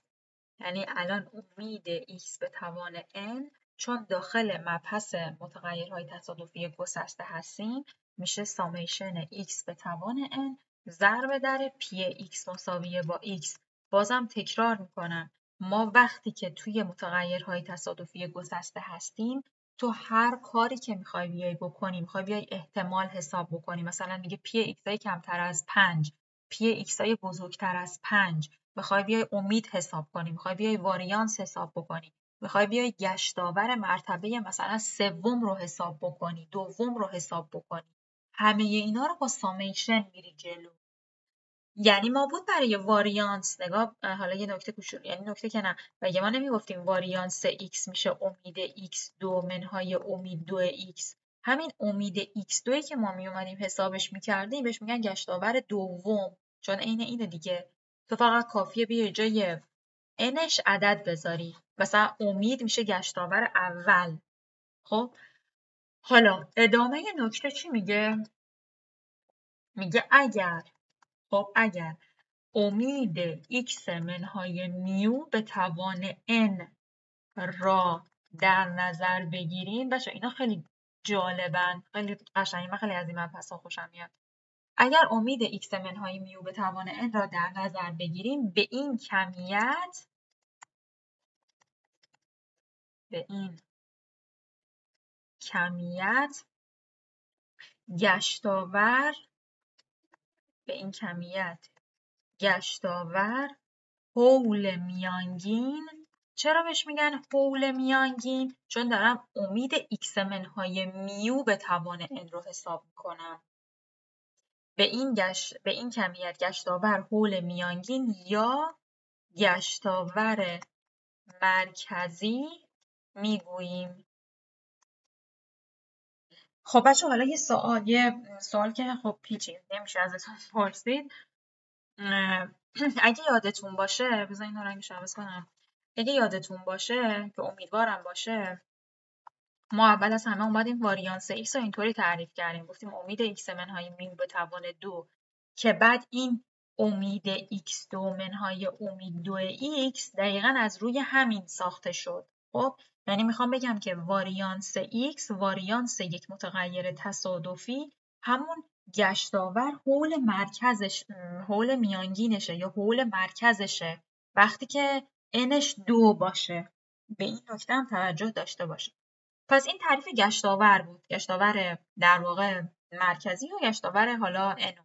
یعنی الان امید x به توان n چون داخل مبحث متغیرهای تصادفی گسسته هستیم میشه سامیشن x به توان n ضرب در پی x مساویه با x. بازم تکرار میکنم، ما وقتی که توی متغیرهای تصادفی گسسته هستیم، تو هر کاری که میخوای بیای بکنی، میخوای بیای احتمال حساب بکنی، مثلا میگه پی x کمتر از 5، پی x بزرگتر از 5، میخوای بیای امید حساب کنی، میخوای بیای واریانس حساب بکنی، میخوای بیای گشتاور مرتبه مثلا سوم رو حساب بکنی، دوم رو حساب بکنی، همه اینا رو با سامیشن میری جلو. یعنی ما بود برای واریانس نگاه، حالا یه نکته کوچولو، یعنی نکته که نه، مگه ما نمیگفتیم واریانس x میشه امید x2 منهای امید 2x؟ همین امید x2 که ما میومدیم حسابش میکردیم بهش میگن گشتاور دوم، چون عین اینه دیگه. تو فقط کافیه بیای جای nش عدد بذاری، مثلا امید میشه گشتاور اول. خب حالا ادامه نکته چی میگه؟ میگه اگر امید x منهای میو به توان n را در نظر بگیریم. بچه اینا خیلی جالبن، خیلی قشنگی، من خیلی از این مبحثا خوشم میاد. اگر امید x منهای میو به توان n را در نظر بگیریم، به این کمیت گشتاور حول میانگین. چرا بهش میگن حول میانگین؟ چون دارم امید x منهای میو به توان n رو حساب میکنم. به این کمیت گشتاور حول میانگین یا گشتاور مرکزی میگوییم. خب بچه حالا یه سوال که خب پیچی نمیشه ازتون پرسید. اگه یادتون باشه، بذار اینو رنگش عوض کنم. اگه یادتون باشه که امیدوارم باشه، ما اول از همه اومدیم واریانس x رو اینطوری تعریف کردیم، گفتیم امید x منهای میو به توان 2 که بعد این امید x2 منهای امید 2x دقیقاً از روی همین ساخته شد. خب یعنی میخوام بگم که واریانس x، واریانس یک متغیر تصادفی، همون گشتاور حول میانگینشه یا حول مرکزشه وقتی که nش 2 باشه. به این نکته هم توجه داشته باشه. پس این تعریف گشتاور بود، گشتاور در واقع مرکزی و گشتاور حالا n.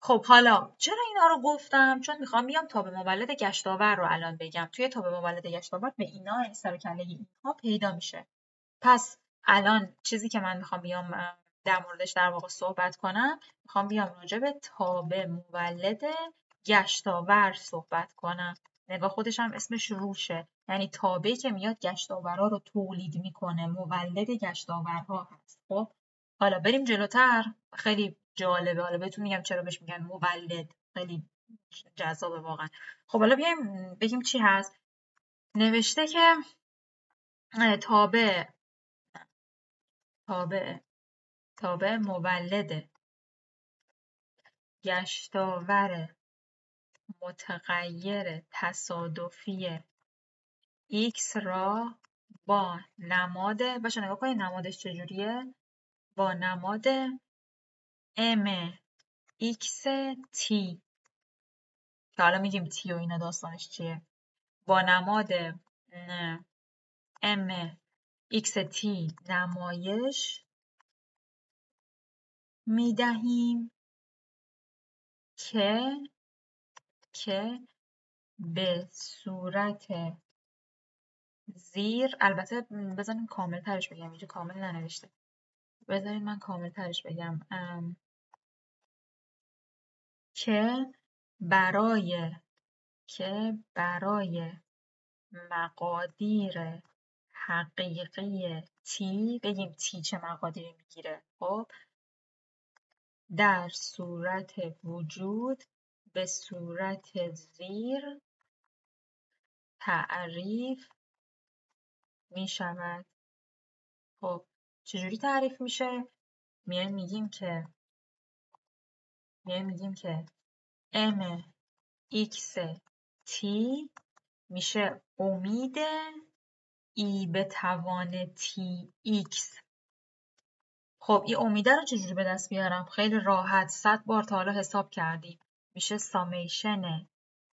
خب حالا چرا اینا رو گفتم؟ چون میخوام بیام تابع مولد گشتاور رو الان بگم. توی تابع مولد گشتاور به اینا سر و کله اینها پیدا میشه. پس الان چیزی که من میخوام بیام در موردش در واقع صحبت کنم، میخوام بیام راجع به تابع مولد گشتاور صحبت کنم. نگاه خودش هم اسمش روشه، یعنی تابعی که میاد گشتاورها رو تولید میکنه، مولد گشتاورها هست. خب حالا بریم جلوتر. خیلی جالبه، حالا بهتون میگم چرا بهش میگن مولد، خیلی جذابه واقعا. خب حالا بیایم بگیم چی هست. نوشته که تابع مولد گشتاور متغیر تصادفی x را با نماد، باشه نگاه کنید نمادش چجوریه، با نماد mxt که حالا میگیم t و اینا داستانش چیه، با نماد mxt نمایش میدهیم که به صورت زیر، البته بذارین کامل ترش بگم، اینجا کامل ننوشته، بذارین من کامل ترش بگم، که برای مقادیر حقیقی تی، بگیم تی چه مقادیری میگیره، خب در صورت وجود به صورت زیر تعریف می شود. خب چجوری تعریف میشه؟ میایم میگیم که mxt میشه امید ای به توان tx. خب این امیده رو چجوری به دست بیارم؟ خیلی راحت، 100 بار تا حالا حساب کردیم. میشه سامیشن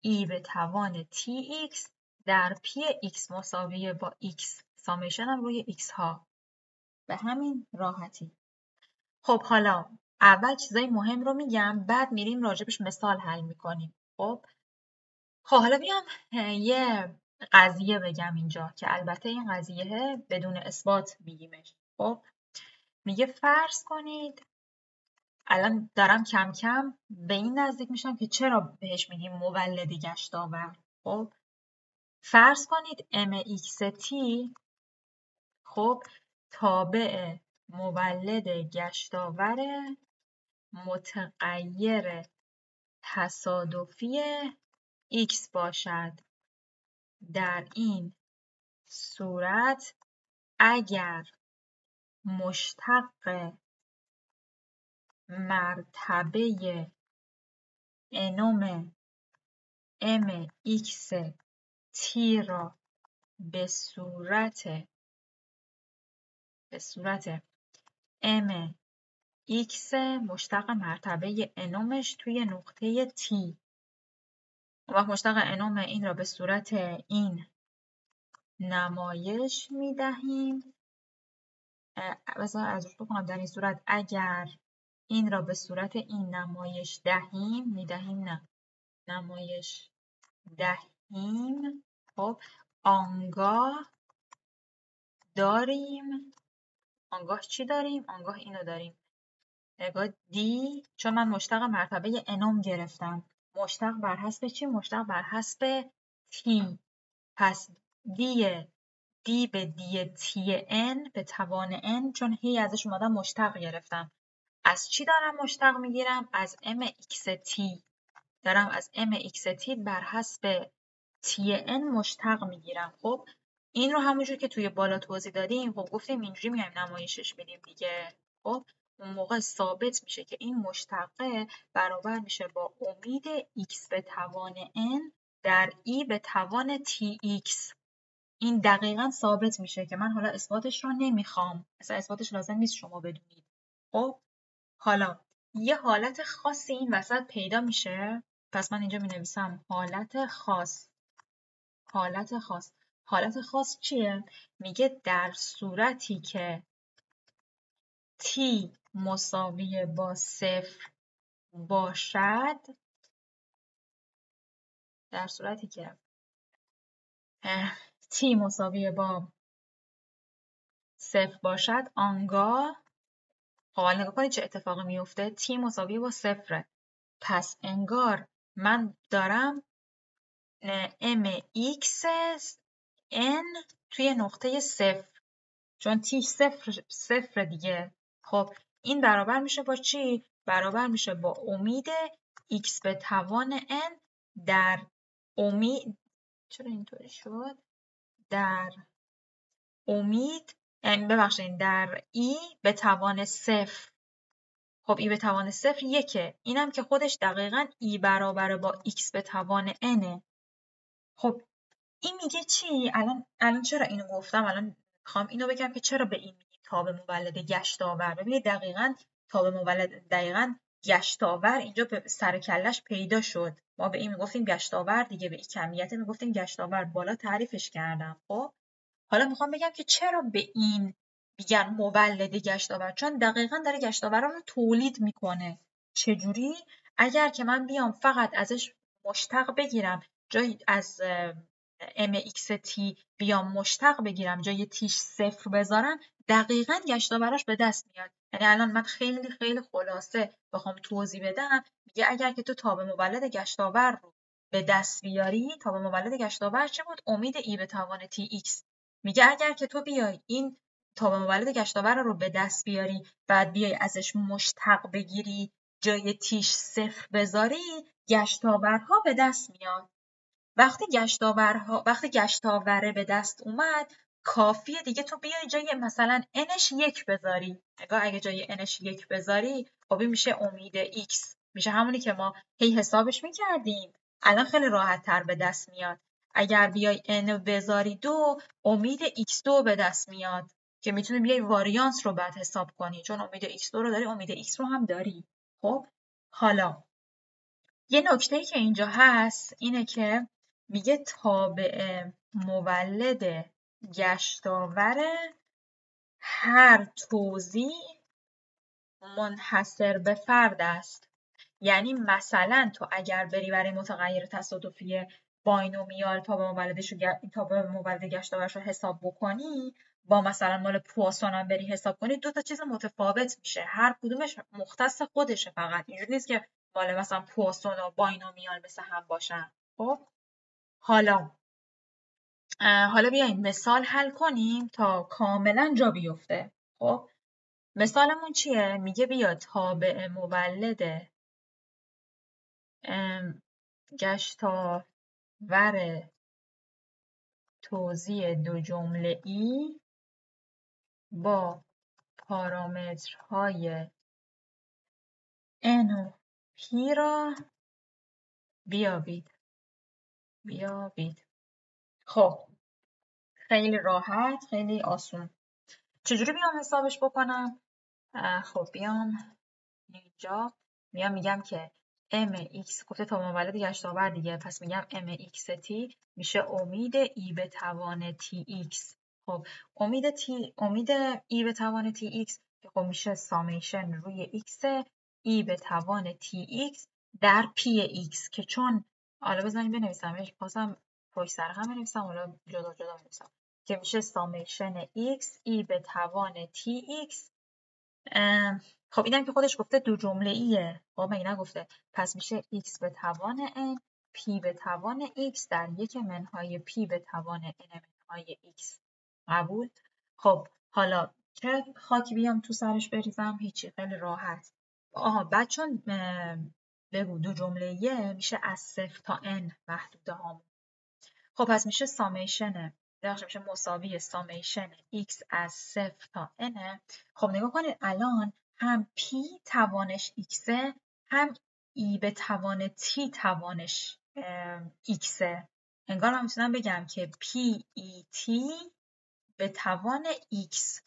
ای به توان tx در پی x مساویه با x. سامیشن هم روی x ها. به همین راحتی. خب حالا اول چیزای مهم رو میگم، بعد میریم راجبش مثال حل میکنیم. خب حالا بیام یه قضیه بگم اینجا که البته این قضیه بدون اثبات میگیمش. خب میگه فرض کنید، الان دارم کم کم به این نزدیک میشم که چرا بهش میگیم مولد گشتاور. خب فرض کنید mxt خب تابع مولد گشتاور متغیر تصادفی x باشد. در این صورت اگر مشتق مرتبه انوم mxt را به صورت mx مشتق مرتبه انومش توی نقطه t، و مشتق انوم این را به صورت این نمایش میدهیم. بذار ازش بکنم. در این صورت اگر این را به صورت این نمایش نمایش دهیم، خب آنگاه چی داریم؟ آنگاه اینو داریم. نگاه دی، چون من مشتق مرتبه انوم گرفتم. مشتق بر حسب چی؟ مشتق بر حسب تی. پس دی به دی تی ان به توان ان، چون هی ازش اومدم مشتق گرفتم. از چی دارم مشتق میگیرم؟ از mxt. دارم از mxt بر حسب tn مشتق میگیرم. خب این رو همونجور که توی بالا توضیح دادیم، خب گفتیم اینجوری میایم نمایشش میدیم دیگه. خب اون موقع ثابت میشه که این مشتقه برابر میشه با امید x به توان n در e به توان tx. این دقیقاً ثابت میشه که من حالا اثباتش رو نمیخوام. اصلا اثباتش لازم نیست شما بدونید. خب خب یه حالت خاصی این وسط پیدا میشه. پس من اینجا می نویسم حالت خاص. حالت خاص چیه؟ میگه در صورتی که t مساوی با 0 باشد، در صورتی که تی مساوی با 0 باشد، آنگاه حالا نگاه کنید چه اتفاقی میفته. تی مساوی با 0، پس انگار من دارم mx n توی نقطه 0، چون تی 0 دیگه. خب این برابر میشه با چی؟ برابر میشه با امید x به توان n در امید، چرا اینطوری شد؟ در امید، ببخشید، در ای به توان 0. خب ای به توان 0 1، اینم که خودش دقیقاً ای برابر با x به توان n. خب این میگه چی؟ الان چرا اینو گفتم؟ الان میخوام اینو بگم که چرا به این میگیم تاب مولد گشتاور. ببینید دقیقاً تاب مولد، دقیقاً گشتاور اینجا به سر کلش پیدا شد. ما به این میگفتیم گشتاور دیگه، به این کمیت میگفتیم گشتاور، بالا تعریفش کردم. خب حالا میخوام بگم که چرا به این میگن مولد گشتاور، چون دقیقاً داره گشتاور رو تولید میکنه. چجوری؟ اگر که من بیام فقط ازش مشتق بگیرم، جای از mxt بیام مشتق بگیرم، جای تیش 0 بذارم، دقیقاً گشتاوراش به دست میاد. یعنی الان من خیلی خیلی خلاصه بخوام توضیح بدم، میگه اگر که تو تاب مولد گشتاور رو به دست بیاری، تاب مولد گشتاور چه بود؟ امید ای به توان tx. میگه اگر که تو بیای این تاب مولد گشتاور رو به دست بیاری، بعد بیای ازش مشتق بگیری، جای تیش 0 بذاری، گشتاورها به دست میاد. وقتی گشتاوره به دست اومد، کافیه دیگه تو بیای جای مثلا nش 1 بذاری. اگه جای nش 1 بذاری، خب این میشه امید x، میشه همونی که ما هی حسابش میکردیم. الان خیلی راحت تر به دست میاد. اگر بیای n بذاری 2، امید x2 به دست میاد که میتونی بیای واریانس رو بعد حساب کنی، چون امید x2 رو داری، امید x رو هم داری. خب حالا یه نکته‌ای که اینجا هست اینه که میگه تابع مولد گشتاور هر توزیع منحصر به فرد است. یعنی مثلا تو اگر بری برای متغیر تصادفی باینومیال تابع مولد گشتاورش رو حساب بکنی، با مثلا مال پواسون هم بری حساب کنی، 2 تا چیز متفاوت میشه، هر کدومش مختص خودشه. فقط اینجوری نیست که مال مثلا پواسون و باینومیال مثل هم باشن. خب حالا بیایم مثال حل کنیم تا کاملا جا بیفته. خب مثالمون چیه؟ میگه بیا تابع مولد گشتاور توزیع دو جمله‌ای با پارامترهای n و p را بیابید. خب خیلی راحت، خیلی آسون. چجوری بیام حسابش بکنم؟ خب بیام اینجا میگم که mx، گفته تا مولد گشتاور دیگه، پس میگم mxt میشه امید ای به توان tx. خب امید ای به توان tx که خب میشه سامیشن روی x ای به توان tx در px، که چون حالا بزنیم بنویسمش، بازم پشت سر هم بنویسم، حالا جدا جدا بنویسم، که میشه سامیشن x ای به توان tx. خب اینم که خودش گفته دو جمله ایه، خب مگه نگفته؟ پس میشه x به توان n p به توان x در 1 منهای p به توان n منهای x. قبول؟ خب حالا چه خاکی بیام تو سرش بریزم؟ هیچی، خیلی راحت. بعد چون بگو دو جمله ایه، میشه از 0 تا n محدوده هامون. خب پس میشه سامیشن، میشه مساوی سامیشن x از 0 تا n. خب نگاه کنید الان هم p توانش x، هم e به توان t توانش x. انگار من میتونم بگم که p e t به توان x،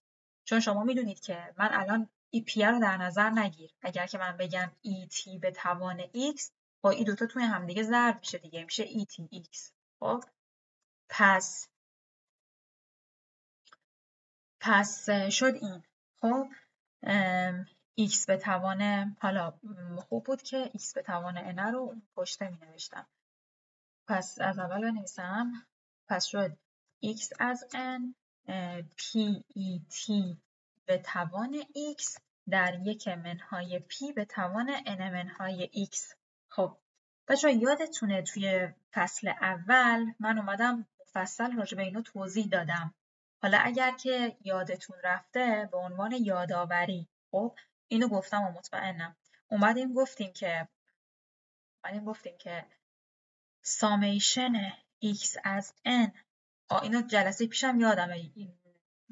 چون شما میدونید که من الان ای پی رو در نظر نگیر. اگر که من بگم ای تی به توان x، با این دوتا توی همدیگه ضرب میشه دیگه، میشه ای تی x. خب پس شد این. خب x به توان، حالا خوب بود که x به توان n رو پشت می نوشتم. پس از اول بنویسم. پس شد x از n PET به توان x در 1 منهای p به توان n منهای x. خب بچه‌ها یادتونه توی فصل اول من اومدم مفصل راجع به اینو توضیح دادم. حالا اگر که یادتون رفته به عنوان یادآوری، خب اینو گفتم و مطمئنم. اومدیم گفتیم که سامیشن x از n، اینو جلسه پیشم یادمه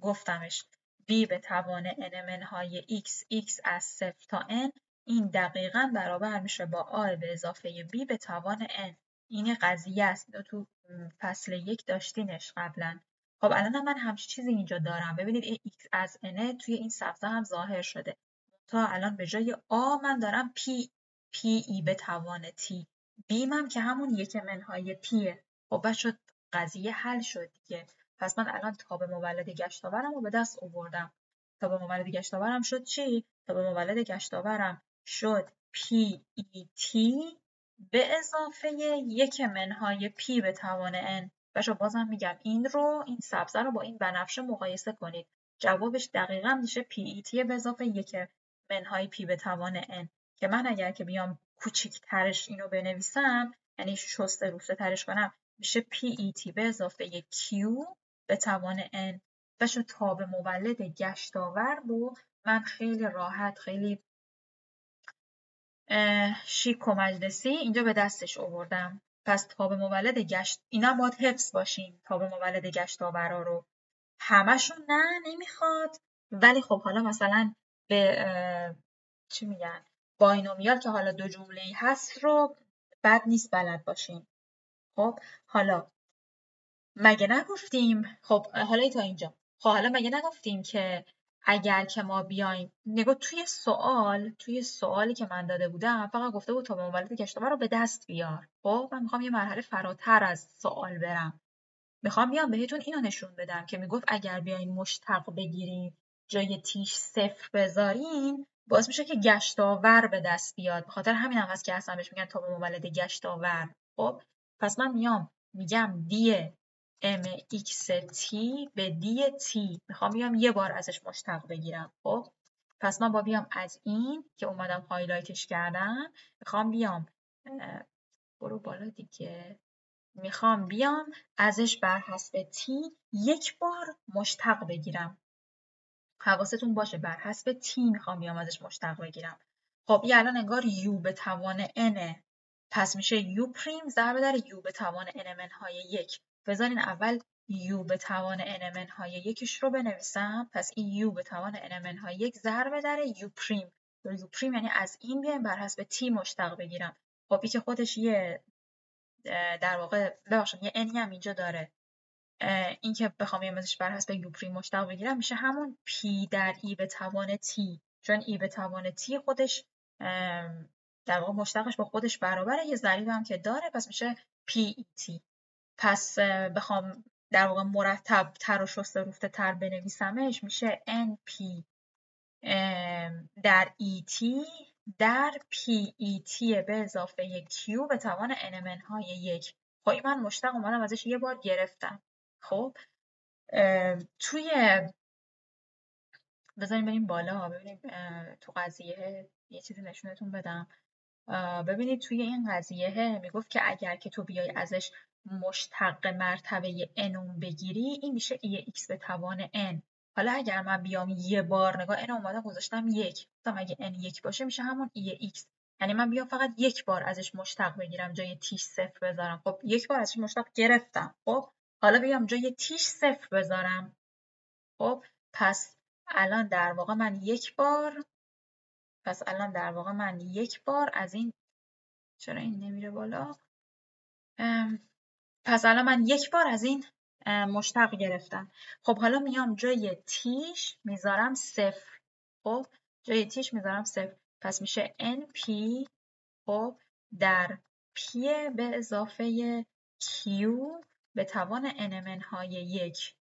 گفتمش، b به توان n منهای x از 0 تا n، این دقیقاً برابر میشه با a به اضافه b به توان n. این قضیه است. تو فصل 1 داشتینش قبلا. خب الان من همچین چیزی اینجا دارم. ببینید x از n توی این سبزه هم ظاهر شده. تا الان به جای a من دارم p به توان t. بیم هم که همون 1 منهای پیه. خب بچه قضیه حل شد دیگه. پس من الان تاب مولد گشتاورم رو به دست آوردم. تاب مولد گشتاورم شد چی؟ تاب مولد گشتاورم شد PET به اضافه 1 منهای P به توان N. بچه بازم میگم این سبزه رو با این بنفشه مقایسه کنید. جوابش دقیقاً میشه PET به اضافه 1 منهای P به توان N. که من اگر که بیام کوچیک‌ترش اینو بنویسم، یعنی شسته روسته ترش کنم، میشه PET به اضافه Q به توان N. بچه تاب مولد گشتاور رو من خیلی راحت، خیلی شیک و مجلسی اینجا به دستش آوردم. پس تاب مولد اینا باید حفظ باشین. تاب مولد گشتاورا رو همشون نمیخواد، ولی خب حالا مثلا به چی میگن، باینومیال که حالا 2 جمله‌ای هست رو بد نیست بلد باشین. خب حالا مگه نگفتیم، خب حالا تا اینجا، خب حالا مگه نگفتیم که اگر که ما بیایم نگاه توی سوالی که من داده بودم فقط گفته بود تاب مولد گشتاور رو به دست بیار. خب من میخوام یه مرحله فراتر از سوال برم. میخوام بیام بهتون اینو نشون بدم که میگفت اگر بیاین مشتق بگیرین جای تیش 0 بذارین باعث میشه که گشتاور به دست بیاد. به خاطر همین هم هست که اصلا بهش میگن تاب مولد گشتاور. خب پس من میگم دی mxt به دی t، میخوام بیام یه بار ازش مشتق بگیرم. خب پس من بیام از این که اومدم هایلایتش کردم، میخوام بیام برو بالا دیگه، میخوام بیام ازش بر حسب t یک بار مشتق بگیرم. حواستون باشه بر حسب t میخوام بیام ازش مشتق بگیرم. خب این الان انگار u به توان n، پس میشه u پریم ضرب در u به توان n منهای 1. بذارین اول u به توان n منهای 1 رو بنویسم. پس این u به توان n منهای 1 ضرب در u پریم. u پریم یعنی از این بیایم بر حسب t مشتق بگیرم. خب این که خودش یه در واقع ببخشید یه n هم اینجا داره. این که بخوام یه ازش بر حسب یو پریم مشتق بگیرم میشه همون p در e به توان t، چون e به توان t خودش در واقع مشتقش با خودش برابره، یه ضریب هم که داره، پس میشه PET. پس بخوام در واقع مرتب تر و شسته روسته تر بنویسمش میشه NP در ET در PET به اضافه Q به توان n منهای 1. خب این من مشتق اومدم ازش یه بار گرفتم. خب توی بذاریم بریم بالا ببینیم تو قضیه یه چیزی نشونتون بدم. ببینید توی این قضیه میگفت که اگر که تو بیای ازش مشتق مرتبه n بگیری این میشه x به توان n. حالا اگر من بیام یه بار نگاه n اومدم گذاشتم 1، گفتم اگه n 1 باشه میشه همون x، یعنی من بیام فقط یک بار ازش مشتق بگیرم جای تیش 0 بذارم. خب یک بار ازش مشتق گرفتم. خب حالا بیام جای تیش 0 بذارم. خب پس الان در واقع من یک بار از این، چرا این نمیره بالا؟ پس الان من یک بار از این مشتق گرفتم. خب حالا میام جای تیش میذارم 0. خب جای تیش میذارم 0. پس میشه NP خب در P به اضافه Q به توان n منهای 1.